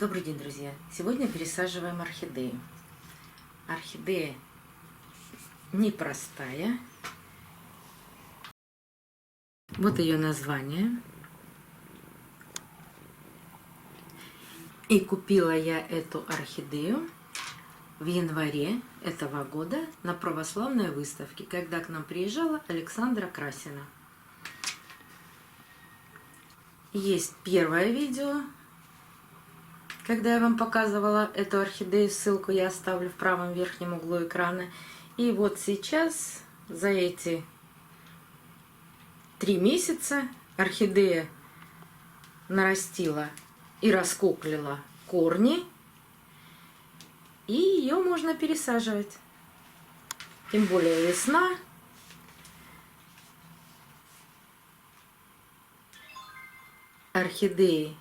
Добрый день, друзья! Сегодня пересаживаем орхидею. Орхидея непростая. Вот ее название. И купила я эту орхидею в январе этого года на православной выставке, когда к нам приезжала Александра Красина. Есть первое видео, когда я вам показывала эту орхидею, ссылку я оставлю в правом верхнем углу экрана. И вот сейчас, за эти 3 месяца, орхидея нарастила и раскуклила корни, и ее можно пересаживать. Тем более весна. Орхидеи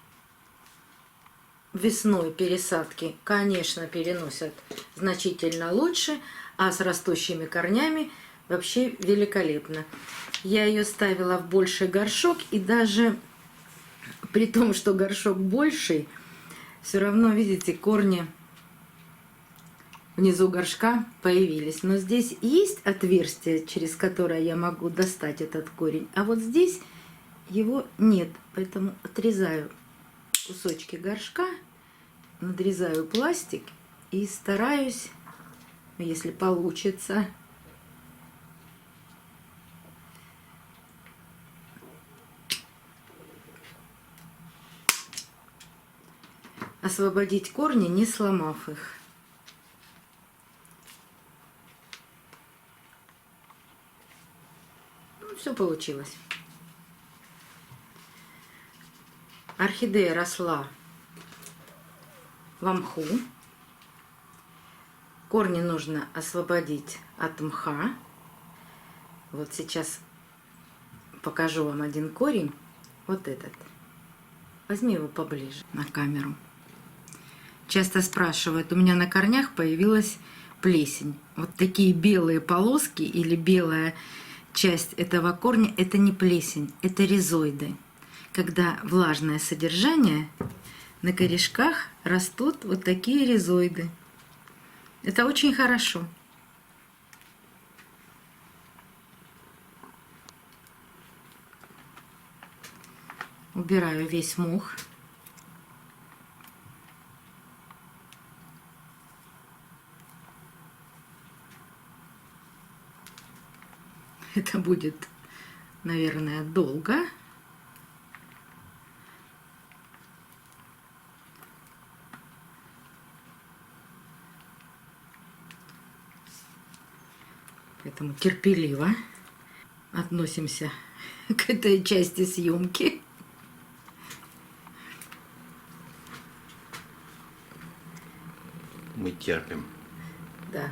весной пересадки, конечно, переносят значительно лучше, а с растущими корнями вообще великолепно. Я ее ставила в больший горшок, и даже при том, что горшок больший, все равно, видите, корни внизу горшка появились. Но здесь есть отверстие, через которое я могу достать этот корень, а вот здесь его нет, поэтому отрезаю кусочки горшка, надрезаю пластик и стараюсь, если получится, освободить корни, не сломав их. Ну, все получилось. Орхидея росла в мху. Корни нужно освободить от мха. Вот сейчас покажу вам один корень. Вот этот. Возьми его поближе на камеру. Часто спрашивают, у меня на корнях появилась плесень. Вот такие белые полоски или белая часть этого корня, это не плесень, это ризоиды. Когда влажное содержание, на корешках растут вот такие ризоиды. Это очень хорошо. Убираю весь мох. Это будет, наверное, долго. Поэтому терпеливо относимся к этой части съемки. Мы терпим. Да.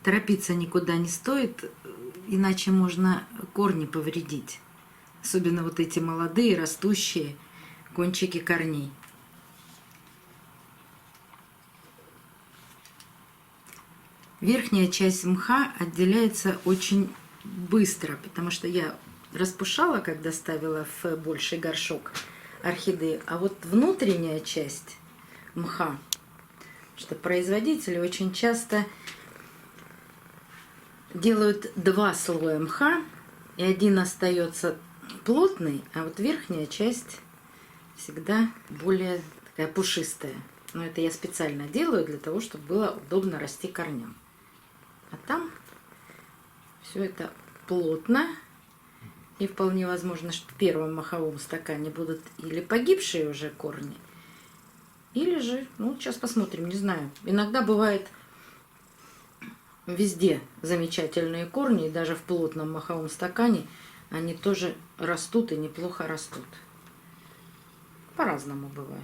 Торопиться никуда не стоит, иначе можно корни повредить. Особенно вот эти молодые, растущие кончики корней. Верхняя часть мха отделяется очень быстро, потому что я распушала, когда ставила в больший горшок орхидеи. А вот внутренняя часть мха, что производители очень часто делают 2 слоя мха, и один остается плотный, а вот верхняя часть всегда более такая пушистая. Но это я специально делаю для того, чтобы было удобно расти корням. А там все это плотно, и вполне возможно, что в первом моховом стакане будут или погибшие уже корни, или же, ну, сейчас посмотрим, не знаю. Иногда бывает везде замечательные корни, и даже в плотном моховом стакане они тоже растут и неплохо растут. По-разному бывает.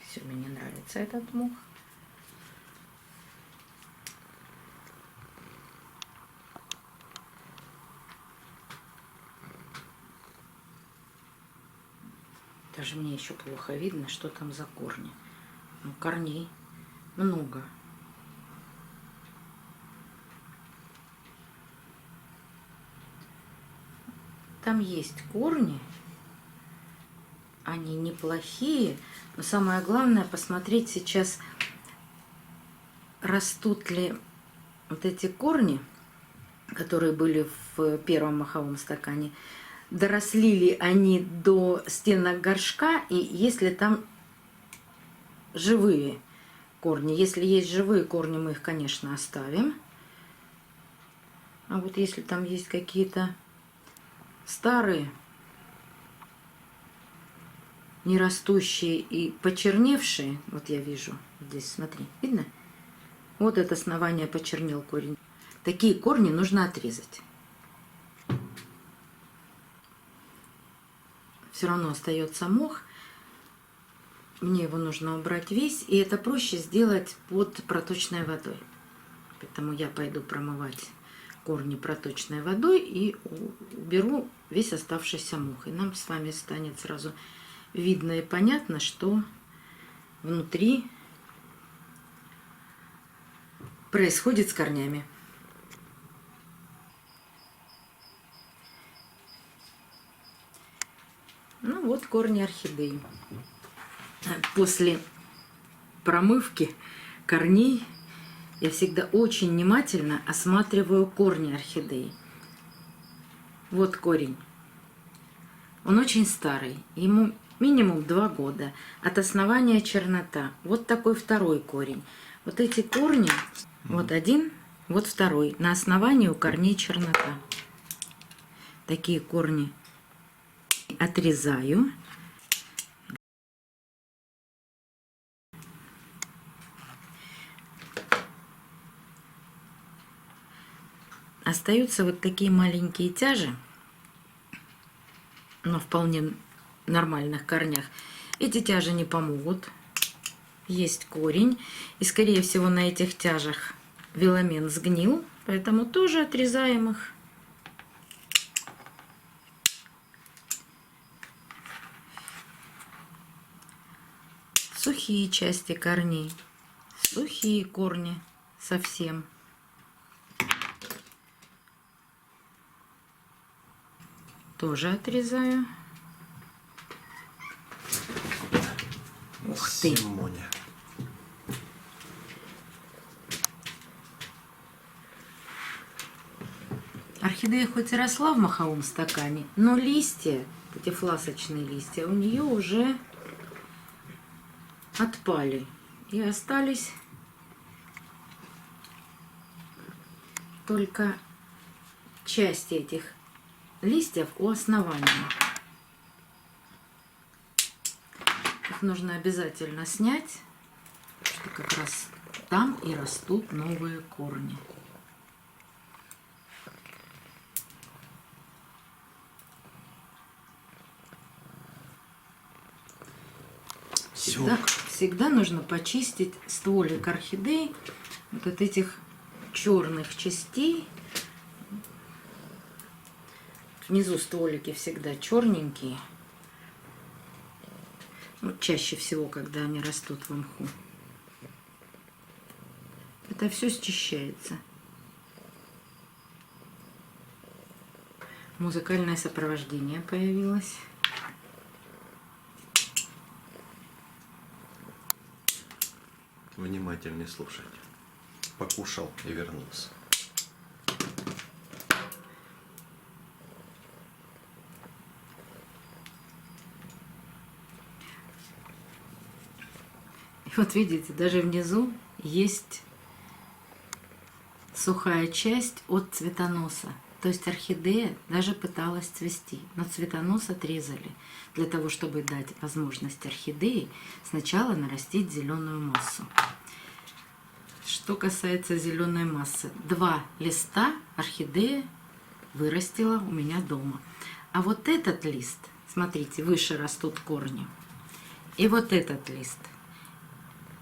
Все, мне нравится этот мох. Даже мне еще плохо видно, что там за корни. Ну, корней много. там есть корни. Они неплохие. Но самое главное посмотреть сейчас, растут ли вот эти корни, которые были в первом маховом стакане, доросли ли они до стенок горшка, и есть ли там живые корни. Если есть живые корни, мы их, конечно, оставим. А вот если там есть какие-то старые, нерастущие и почерневшие, вот я вижу здесь, смотри, видно? Вот это основание почернел корень. Такие корни нужно отрезать. Все равно остается мох. Мне его нужно убрать весь, и это проще сделать под проточной водой. Поэтому я пойду промывать корни проточной водой и уберу весь оставшийся мох. И нам с вами станет сразу видно и понятно, что внутри происходит с корнями. Ну вот корни орхидеи. После промывки корней я всегда очень внимательно осматриваю корни орхидеи. Вот корень. Он очень старый. Ему минимум 2 года. От основания чернота. Вот такой второй корень. Вот эти корни, вот один, вот второй. На основании у корней чернота. Такие корни отрезаю. Остаются вот такие маленькие тяжи на вполне нормальных корнях. Эти тяжи не помогут. Есть корень. И, скорее всего, на этих тяжах веломен сгнил. Поэтому тоже отрезаем их. Сухие части корней. Сухие корни совсем. Тоже отрезаю. Ух ты! Симоня. Орхидея хоть и росла в маховом стакане, но листья, эти фласочные листья, у нее уже отпали. И остались только части этих листьев у основания. Их нужно обязательно снять, что как раз там и растут новые корни. Всегда нужно почистить стволик орхидей вот от этих черных частей. Внизу стволики всегда черненькие. Вот чаще всего, когда они растут в мху. Это все счищается. Музыкальное сопровождение появилось. Внимательнее слушать. Покушал и вернулся. И вот видите, даже внизу есть сухая часть от цветоноса. То есть орхидея даже пыталась цвести, но цветонос отрезали для того, чтобы дать возможность орхидеи сначала нарастить зеленую массу. Что касается зеленой массы, 2 листа орхидея вырастила у меня дома. А вот этот лист, смотрите, выше растут корни. И вот этот лист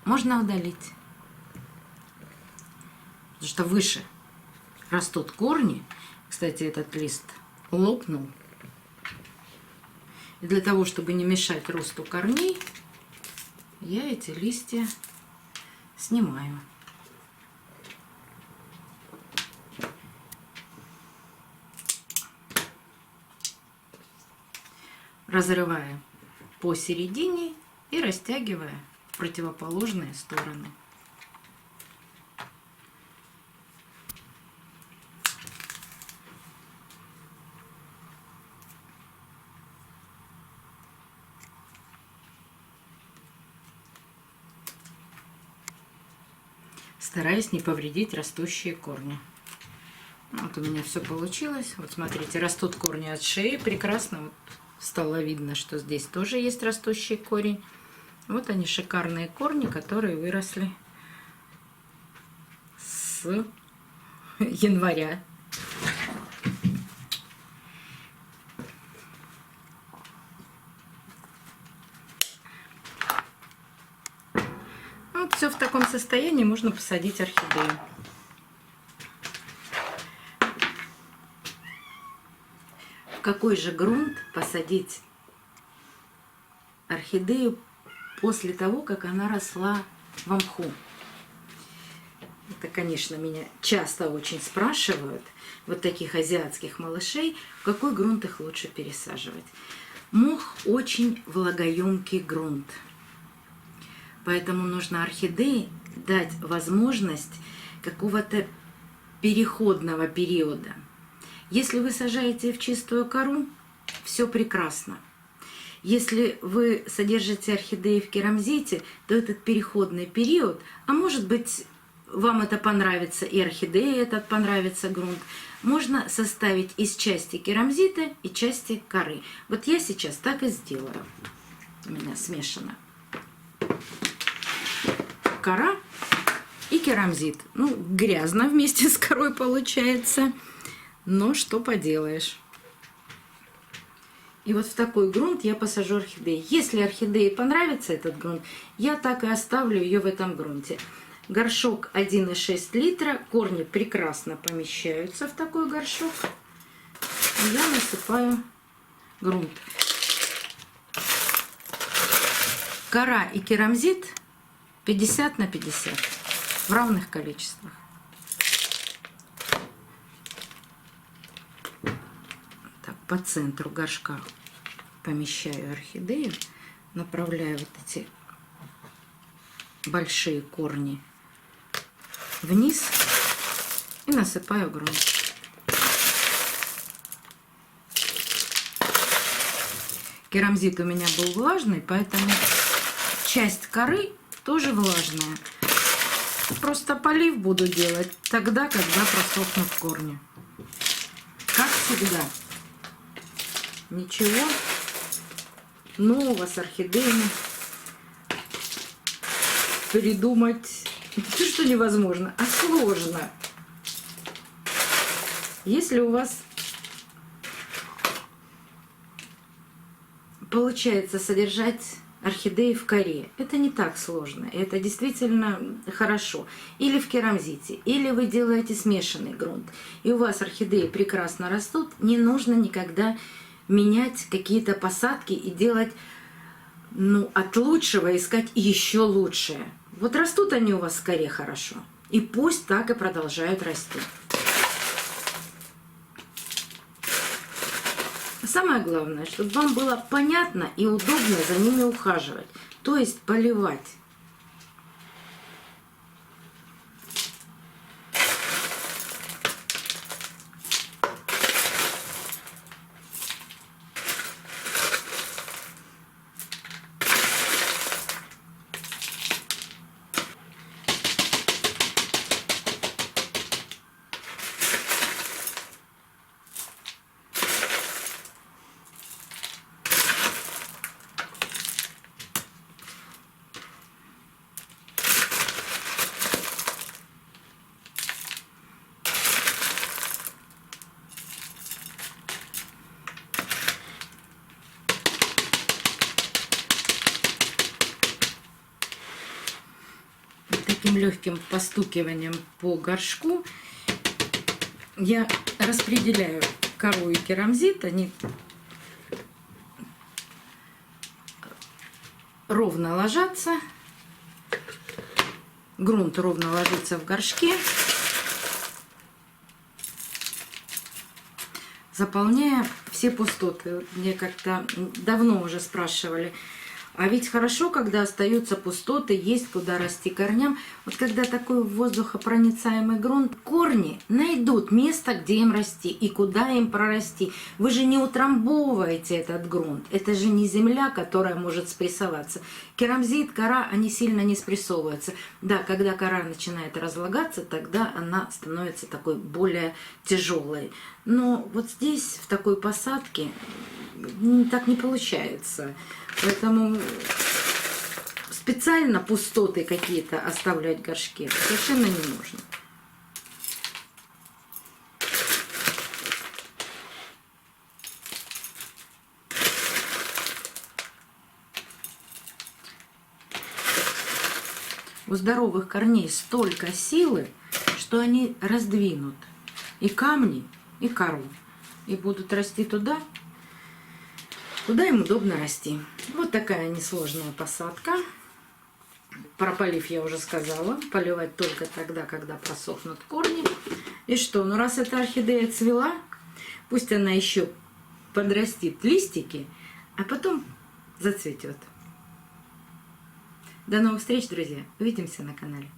можно удалить. Потому что выше растут корни. Кстати, этот лист лопнул. И для того, чтобы не мешать росту корней, я эти листья снимаю. разрывая посередине и растягивая в противоположные стороны. Стараясь не повредить растущие корни. Вот у меня все получилось. Вот смотрите, растут корни от шеи. Прекрасно. Вот стало видно, что здесь тоже есть растущий корень. Вот они, шикарные корни, которые выросли с января. Вот все в таком состоянии можно посадить орхидею. В какой же грунт посадить орхидею после того, как она росла в мху? Это, конечно, меня часто очень спрашивают, вот таких азиатских малышей, в какой грунт их лучше пересаживать. Мох очень влагоемкий грунт, поэтому нужно орхидее дать возможность какого-то переходного периода. Если вы сажаете в чистую кору, все прекрасно. Если вы содержите орхидеи в керамзите, то этот переходный период, а может быть, вам это понравится, и орхидеи этот понравится грунт, можно составить из части керамзита и части коры. Вот я сейчас так и сделаю. У меня смешано кора и керамзит. Ну, грязно вместе с корой получается. Но что поделаешь. И вот в такой грунт я посажу орхидеи. Если орхидее понравится этот грунт, я так и оставлю ее в этом грунте. Горшок 1,6 литра. Корни прекрасно помещаются в такой горшок. И я насыпаю грунт. Кора и керамзит 50 на 50 в равных количествах. По центру горшка помещаю орхидею, направляю вот эти большие корни вниз и насыпаю грунт. Керамзит у меня был влажный, поэтому часть коры тоже влажная. Просто полив буду делать тогда, когда просохнут корни. Как всегда. Ничего нового с орхидеями придумать не то, что невозможно, а сложно. Если у вас получается содержать орхидеи в коре, это не так сложно, это действительно хорошо. Или в керамзите, или вы делаете смешанный грунт, и у вас орхидеи прекрасно растут, не нужно никогда менять какие-то посадки и делать, от лучшего искать еще лучшее. Вот растут они у вас в коре хорошо, и пусть так и продолжают расти. Самое главное, чтобы вам было понятно и удобно за ними ухаживать, то есть поливать. Таким легким постукиванием по горшку я распределяю кору и керамзит. Они ровно ложатся. Грунт ровно ложится в горшке. заполняя все пустоты. Вот мне как-то давно уже спрашивали, а ведь хорошо, когда остаются пустоты, есть куда расти корням. Вот когда такой воздухопроницаемый грунт, корни найдут место, где им расти и куда им прорасти. Вы же не утрамбовываете этот грунт. Это же не земля, которая может спрессоваться. Керамзит, кора, они сильно не спрессовываются. Да, когда кора начинает разлагаться, тогда она становится такой более тяжелой. Но вот здесь, в такой посадке, так не получается. Поэтому специально пустоты какие-то оставлять в горшке совершенно не нужно. У здоровых корней столько силы, что они раздвинут и камни, и кору, и будут расти туда, куда им удобно расти. Вот такая несложная посадка. Про полив я уже сказала. Поливать только тогда, когда просохнут корни. И что, ну раз эта орхидея цвела, пусть она еще подрастит листики, а потом зацветет. До новых встреч, друзья. Увидимся на канале.